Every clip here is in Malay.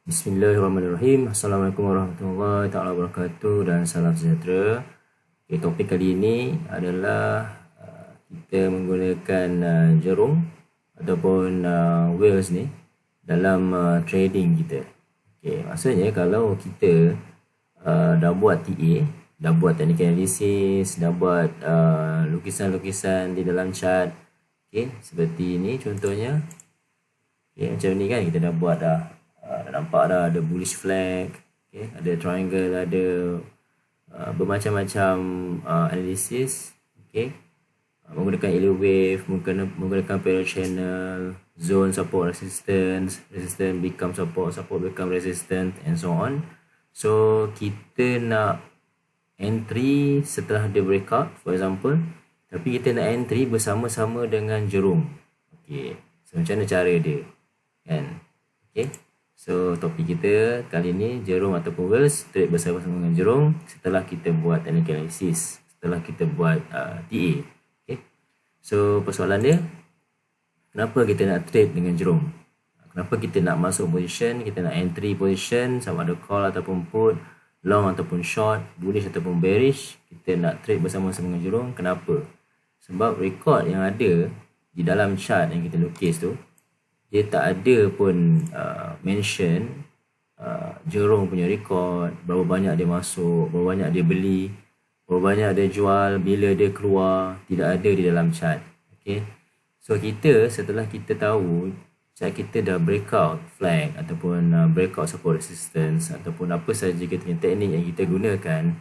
Bismillahirrahmanirrahim. Assalamualaikum warahmatullahi taala wabarakatuh dan salam sejahtera. Okay, topik kali ini adalah kita menggunakan jarum ataupun whales ni dalam trading kita. Okay, maksudnya kalau kita dah buat TA, dah buat technical analysis, dah buat lukisan-lukisan di dalam chart. Okay, seperti ini contohnya. Okay, macam ni kan kita dah buat dah. Dah nampak dah ada bullish flag, okay, ada triangle, ada bermacam-macam analisis, okay, menggunakan yellow wave, menggunakan parallel channel, zone support resistance, resistance become support, support become resistance and so on. So kita nak entry setelah dia breakout for example, tapi kita nak entry bersama-sama dengan jarum. Okay, so macam mana cara dia kan? Okay, so topik kita kali ni jarum ataupun whales trade bersama-sama dengan jarum setelah kita buat technical analysis, setelah kita buat TA. Okay, so persoalan dia, kenapa kita nak trade dengan jarum? Kenapa kita nak masuk position, kita nak entry position, sama ada call ataupun put, long ataupun short, bullish ataupun bearish, kita nak trade bersama-sama dengan jarum? Kenapa? Sebab record yang ada di dalam chart yang kita lukis tu, dia tak ada pun mention jarum punya record, berapa banyak dia masuk, berapa banyak dia beli, berapa banyak dia jual, bila dia keluar, tidak ada di dalam chart. Okay, so kita setelah kita tahu chart kita dah breakout flag ataupun breakout support resistance ataupun apa sahaja kita punya teknik yang kita gunakan,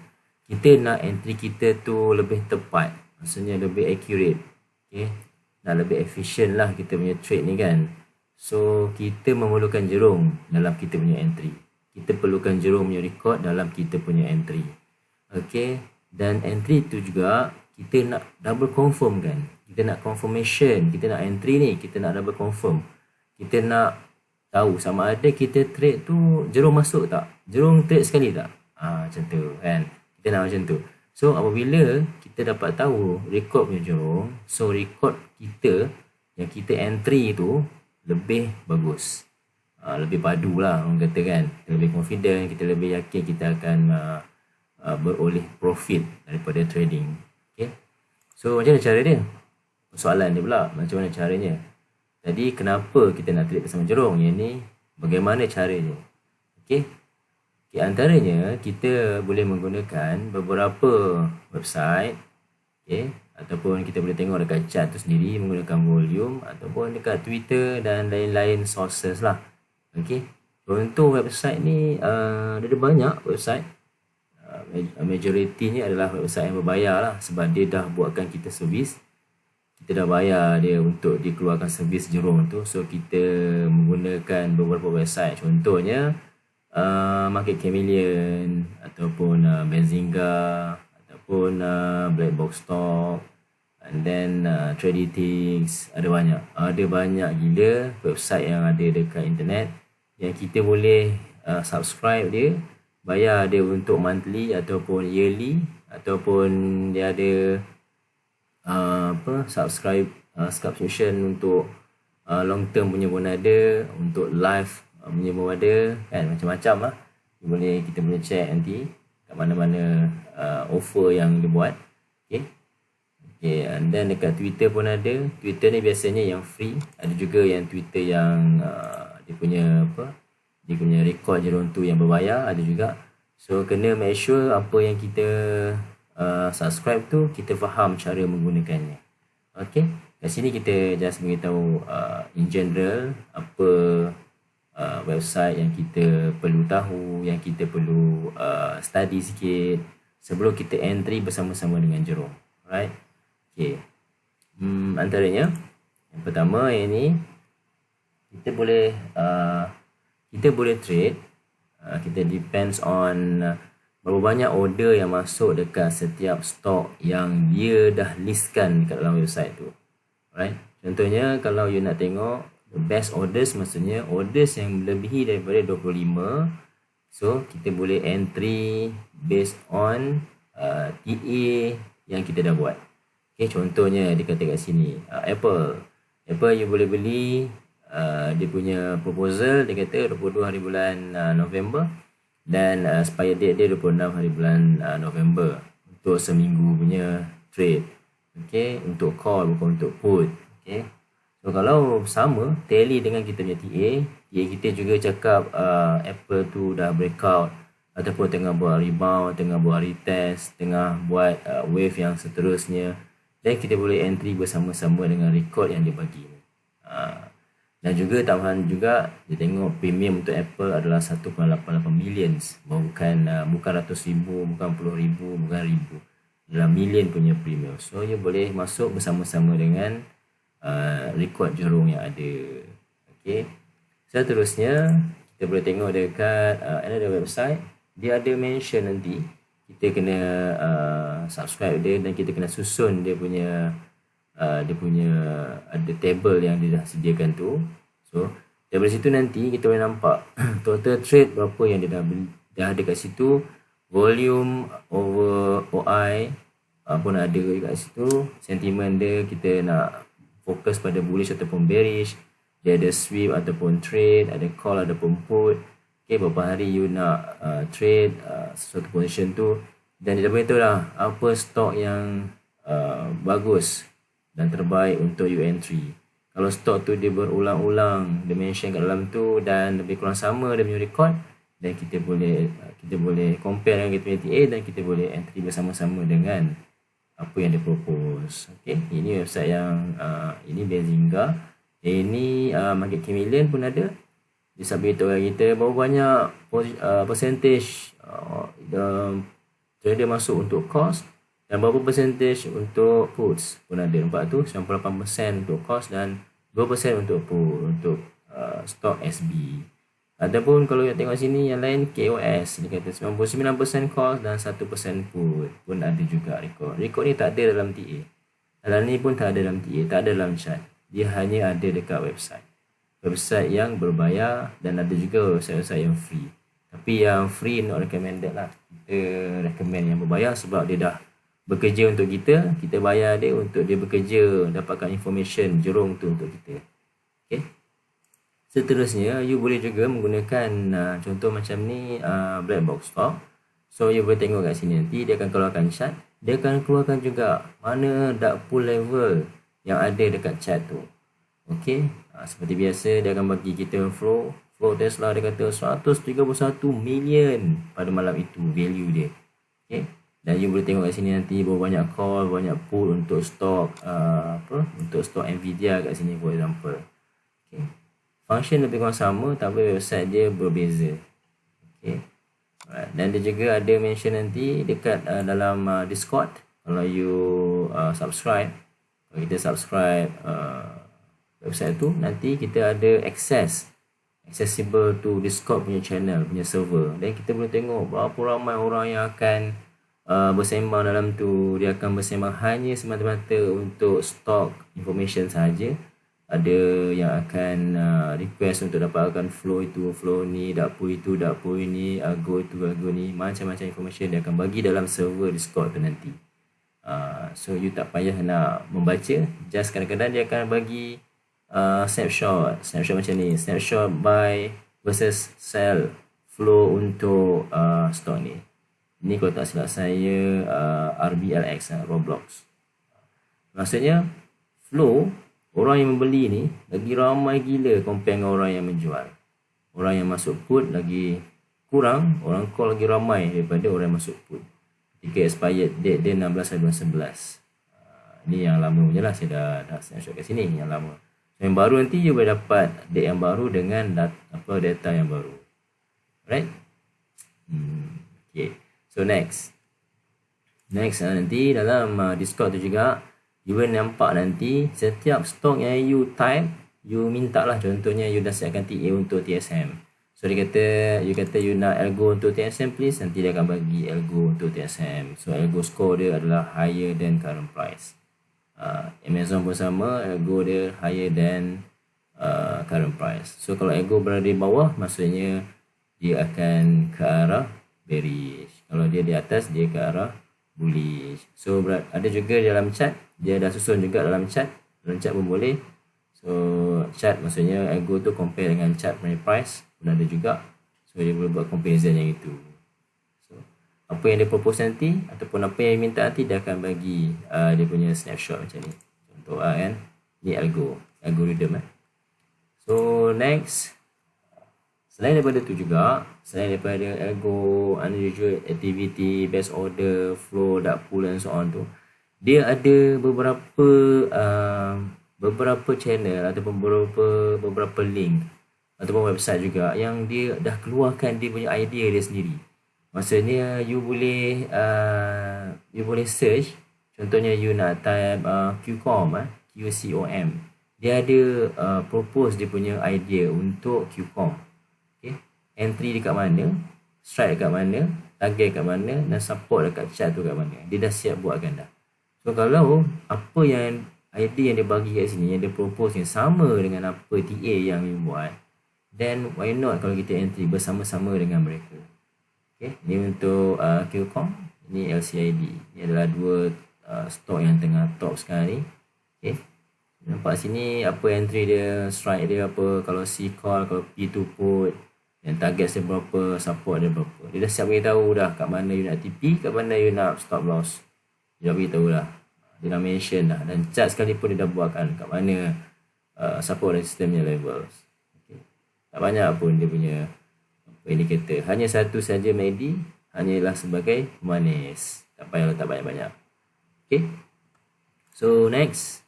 kita nak entry kita tu lebih tepat, maksudnya lebih accurate, okay, nak lebih efficient lah kita punya trade ni kan. So kita memerlukan jarum dalam kita punya entry, kita perlukan jarum punya record dalam kita punya entry. Okay, dan entry tu juga kita nak double confirm kan, kita nak confirmation, kita nak entry ni, kita nak double confirm, kita nak tahu sama ada kita trade tu jarum masuk tak, jarum trade sekali tak, macam tu kan, kita nak macam tu. So apabila kita dapat tahu record punya jarum, so record kita yang kita entry tu lebih bagus, lebih padu lah orang kata kan, kita lebih confident, kita lebih yakin kita akan beroleh profit daripada trading. Okay, so macam mana cara dia? Soalan dia pula, macam mana caranya? Tadi kenapa kita nak trade bersama jarum, yang ni bagaimana caranya? Okay, antaranya kita boleh menggunakan beberapa website, okay, ataupun kita boleh tengok dekat chart tu sendiri menggunakan volume, ataupun dekat Twitter dan lain-lain sources lah. Okay, untuk website ni ada banyak website, majority ni adalah website yang berbayar lah, sebab dia dah buatkan kita servis, kita dah bayar dia untuk dikeluarkan servis jarum tu. So kita menggunakan beberapa website, contohnya Market Chameleon ataupun Benzinga ataupun Black Box Stock, and then Traditix, ada banyak gila website yang ada dekat internet yang kita boleh subscribe dia, bayar dia untuk monthly ataupun yearly, ataupun dia ada subscription untuk long term punya pun ada, untuk live punya pun ada kan, macam-macam lah. Kita boleh check nanti kat mana-mana offer yang dia buat. Okay, and then dekat Twitter pun ada. Twitter ni biasanya yang free, ada juga yang Twitter yang dia punya record jarum tu yang berbayar, ada juga. So kena make sure apa yang kita subscribe tu kita faham cara menggunakannya. Okay, kat sini kita just beritahu in general apa website yang kita perlu tahu, yang kita perlu study sikit sebelum kita entry bersama-sama dengan jarum. Alright. Okay, antaranya yang pertama yang ni, kita boleh trade, kita depends on berapa banyak order yang masuk dekat setiap stok yang dia dah listkan dekat dalam website tu. Alright, contohnya kalau you nak tengok the best orders, maksudnya orders yang melebihi daripada 25, so kita boleh entry based on TA yang kita dah buat. Okay, contohnya dia kata kat sini Apple you boleh beli dia punya proposal. Dia kata 22 hari bulan November, dan expire date dia 26 hari bulan November untuk seminggu punya trade. Okay, untuk call bukan untuk put. Okay, so kalau sama tally dengan kita punya TA kita juga cakap Apple tu dah breakout ataupun tengah buat rebound, tengah buat retest, tengah buat wave yang seterusnya, dan kita boleh entry bersama-sama dengan record yang dia bagi. Dan juga tambahan juga dia tengok premium untuk Apple adalah 1.88 millions, bukan ratus ribu, bukan puluh ribu, bukan ribu, dalam million punya premium. So you boleh masuk bersama-sama dengan record jerung yang ada. Okay, seterusnya kita boleh tengok dekat another website. Dia ada mention nanti kita kena subscribe dia, dan kita kena susun dia punya ada table yang dia dah sediakan tu. So dari situ nanti kita boleh nampak total trade berapa yang dia dah ada kat situ, volume over OI pun ada kat situ, sentiment dia kita nak fokus pada bullish ataupun bearish, dia ada sweep ataupun trade, ada call ataupun put. Okay, berapa hari you nak trade sesuatu position tu, dan dia dah beritahu lah apa stok yang bagus dan terbaik untuk you entry. Kalau stok tu dia berulang-ulang, dia mention kat dalam tu dan lebih kurang sama dia punya record, dan kita boleh compare dengan kita punya TA, dan kita boleh entry bersama-sama dengan apa yang dia propose. Okay, ini website yang ini Benzinga, ini Market Chameleon pun ada. Dia submit kat kita berapa banyak percentage trader masuk untuk cost, dan berapa percentage untuk puts pun ada. Nampak tu 98% untuk cost dan 2% untuk put, untuk stock SB. Ataupun kalau yang tengok sini yang lain KOS, dia kata 99% cost dan 1% put pun ada juga record. Record ni tak ada dalam TA. Dalam ni pun tak ada dalam TA, tak ada dalam chart. Dia hanya ada dekat website yang berbayar, dan ada juga website yang free. Tapi yang free not recommended lah. Kita recommend yang berbayar sebab dia dah bekerja untuk kita. Kita bayar dia untuk dia bekerja, dapatkan information jerung tu untuk kita. Okay. Seterusnya you boleh juga menggunakan contoh macam ni, black box stock. So you boleh tengok kat sini nanti dia akan keluarkan chart. Dia akan keluarkan juga mana dark pool level yang ada dekat chart tu. Okay, seperti biasa dia akan bagi kita flow Tesla. Dia kata 131 million pada malam itu value dia. Okay, dan you boleh tengok kat sini nanti berapa banyak call, banyak put untuk stok untuk stok Nvidia kat sini for example. Okay, function lebih kurang sama tapi website dia berbeza. Okay, dan dia juga ada mention nanti dekat dalam Discord. Kalau you subscribe, kalau kita subscribe website tu, nanti kita ada accessible to Discord punya channel, punya server, dan kita boleh tengok berapa ramai orang yang akan bersembang dalam tu. Dia akan bersembang hanya semata-mata untuk stock information sahaja. Ada yang akan request untuk dapatkan flow itu, flow ni, dapur itu, dapur ini, algo itu, algo ni, macam-macam information dia akan bagi dalam server Discord tu nanti. So you tak payah nak membaca, just kadang-kadang dia akan bagi snapshot macam ni, snapshot buy versus sell flow untuk stock ni. Ni kalau tak silap saya RBLX, Roblox. Maksudnya flow orang yang membeli ni lagi ramai gila compare dengan orang yang menjual. Orang yang masuk put lagi kurang, orang call lagi ramai daripada orang yang masuk put. Ketika expired date dia 16 hari 11. Ni yang lama punya lah, saya dah snapshot kat sini yang lama. Yang baru nanti you boleh dapat date yang baru dengan data yang baru. Alright? Okay. So next nanti dalam Discord tu juga you boleh nampak nanti setiap stok yang you type, you minta lah, contohnya you dah siapkan TA untuk TSM. So you kata you nak algo untuk TSM please, nanti dia akan bagi algo untuk TSM. So algo score dia adalah higher than current price. Amazon pun sama, algo dia higher than current price. So kalau algo berada di bawah, maksudnya dia akan ke arah bearish. Kalau dia di atas, dia ke arah bullish. So ada juga dalam chart, dia dah susun juga dalam chart pun boleh. So So chart maksudnya algo tu compare dengan chart primary price pun ada juga. So dia boleh buat comparison yang itu. So apa yang dia propose nanti ataupun apa yang dia minta nanti dia akan bagi dia punya snapshot macam ni. Contoh kan, ni algorithm So next, selain daripada tu juga, selain daripada algo, unusual activity, best order, flow, dark pool and so on tu, dia ada beberapa channel ataupun beberapa link ataupun website juga yang dia dah keluarkan dia punya idea dia sendiri. Maksudnya you boleh search, contohnya you nak type QCOM, QCOM. Dia ada propose dia punya idea untuk QCOM. Okay. Entry dekat mana, strike dekat mana, target dekat mana dan support dekat chart tu dekat mana. Dia dah siap buatkan dah. So kalau apa yang idea yang dia bagi kat sini, yang dia propose yang sama dengan apa TA yang you buat, then why not kalau kita entry bersama-sama dengan mereka. Okay. Ni untuk QCOM, ni LCID. Ni adalah dua stok yang tengah top sekarang ni. Okay. Nampak sini apa entry dia, strike dia apa, kalau C call, kalau P2 put, dan target dia berapa, support dia berapa. Dia dah siap beritahu dah kat mana you nak TP, kat mana you nak stop loss. Dia dah beritahu dah. Dia dah mention dah. Dan chart sekalipun dia dah buatkan kat mana support resistance punya levels. Okay. Tak banyak pun dia punya indikator. Hanya satu saja MACD, hanyalah sebagai pemanis. Tak payah letak banyak-banyak. Okay. So next,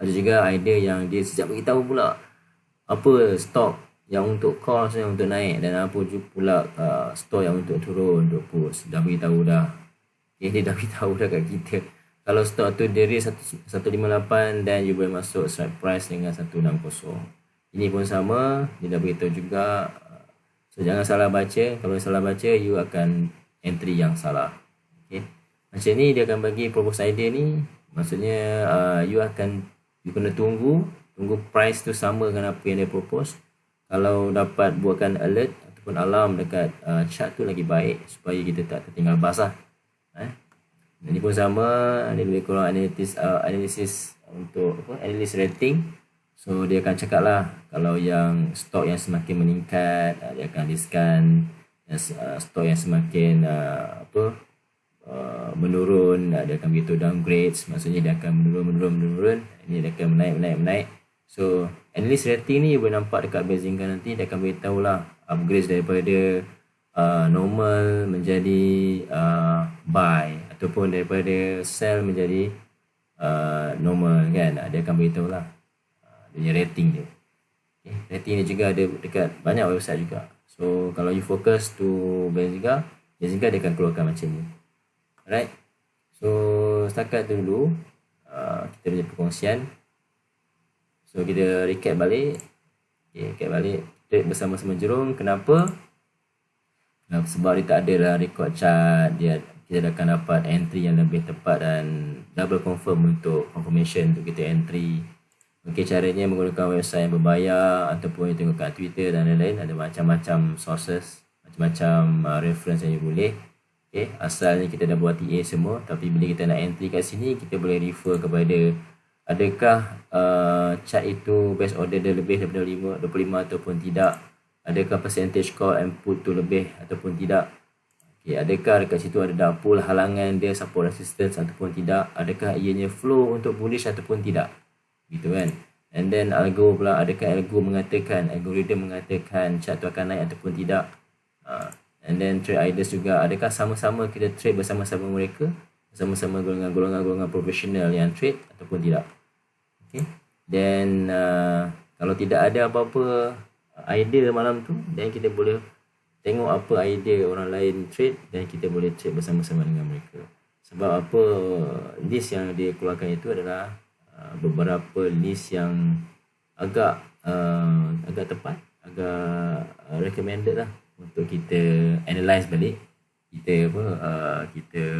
ada juga idea yang dia sejak beritahu pula apa stok yang untuk call, yang untuk naik, dan apa juga pula stok yang untuk turun, untuk push. Dah beritahu dah. Okay, dia dah beritahu dah kat kita. Kalau stok tu dari 158 dan you boleh masuk strike price dengan 160. Ini pun sama, dia dah beritahu juga. So jangan salah baca. Kalau salah baca, you akan entry yang salah. Okay. Macam ni dia akan bagi propose idea ni. Maksudnya you kena tunggu price tu sama dengan apa yang dia propose. Kalau dapat buatkan alert ataupun alarm dekat chart tu lagi baik supaya kita tak tertinggal basah. Ini pun sama, dia boleh keluar analisis untuk analyst rating. So dia akan cakap lah kalau yang stok yang semakin meningkat dia akan discount, stok yang semakin menurun dia akan beritahu downgrades, maksudnya dia akan menurun, ini dia akan menaik. So analyst rating ni boleh nampak dekat Benzinga nanti, dia akan beritahu lah upgrade daripada normal menjadi buy ataupun daripada sell menjadi normal kan. Dia akan beritahu lah dia punya rating dia. Okay. Rating dia juga ada dekat banyak website juga. So kalau you focus to Benzinga dia akan keluarkan macam ni. Alright. So setakat tu dulu kita punya perkongsian. So kita recap balik. Okay, recap balik. Trade bersama-sama Jerung. Kenapa? Sebab dia tak ada lah record chart. Kita akan dapat entry yang lebih tepat dan double confirm untuk confirmation untuk kita entry. Okay, caranya menggunakan website yang berbayar ataupun tengok kat Twitter dan lain-lain. Ada macam-macam sources, macam-macam reference yang you boleh. Okay, asalnya kita dah buat TA semua, tapi bila kita nak entry kat sini, kita boleh refer kepada adakah chart itu best order dia lebih daripada 25 ataupun tidak. Adakah percentage call and put tu lebih ataupun tidak. Okay, adakah dekat situ ada dark pool, halangan dia, support resistance ataupun tidak. Adakah ianya flow untuk bullish ataupun tidak. Gitu kan. And then algo pula, adakah algorithm mengatakan chart tu akan naik ataupun tidak. And then trade ideas juga, adakah sama-sama kita trade bersama-sama mereka, bersama-sama golongan-golongan profesional yang trade ataupun tidak. Okay. Then kalau tidak ada apa-apa idea malam tu, then kita boleh tengok apa idea orang lain trade dan kita boleh trade bersama-sama dengan mereka. Sebab apa, list yang dia keluarkan itu adalah beberapa list yang agak tepat, agak recommended lah untuk kita analyse balik. Kita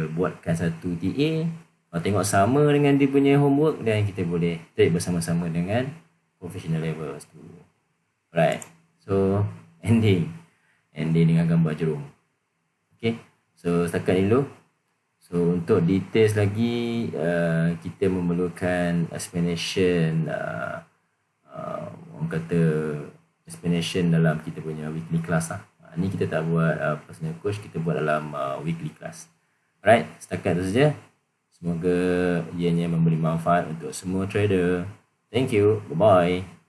buatkan satu TA, kalau tengok sama dengan dia punya homework, dan kita boleh trade bersama-sama dengan professional levels tu. Right. So ending dengan gambar jerung. Okay. So setakat ni dulu. So untuk details lagi kita memerlukan explanation orang kata explanation dalam kita punya weekly class lah. Ni kita tak buat personal coach, kita buat dalam weekly class. Alright, setakat itu saja. Semoga ianya memberi manfaat untuk semua trader. Thank you. Bye-bye.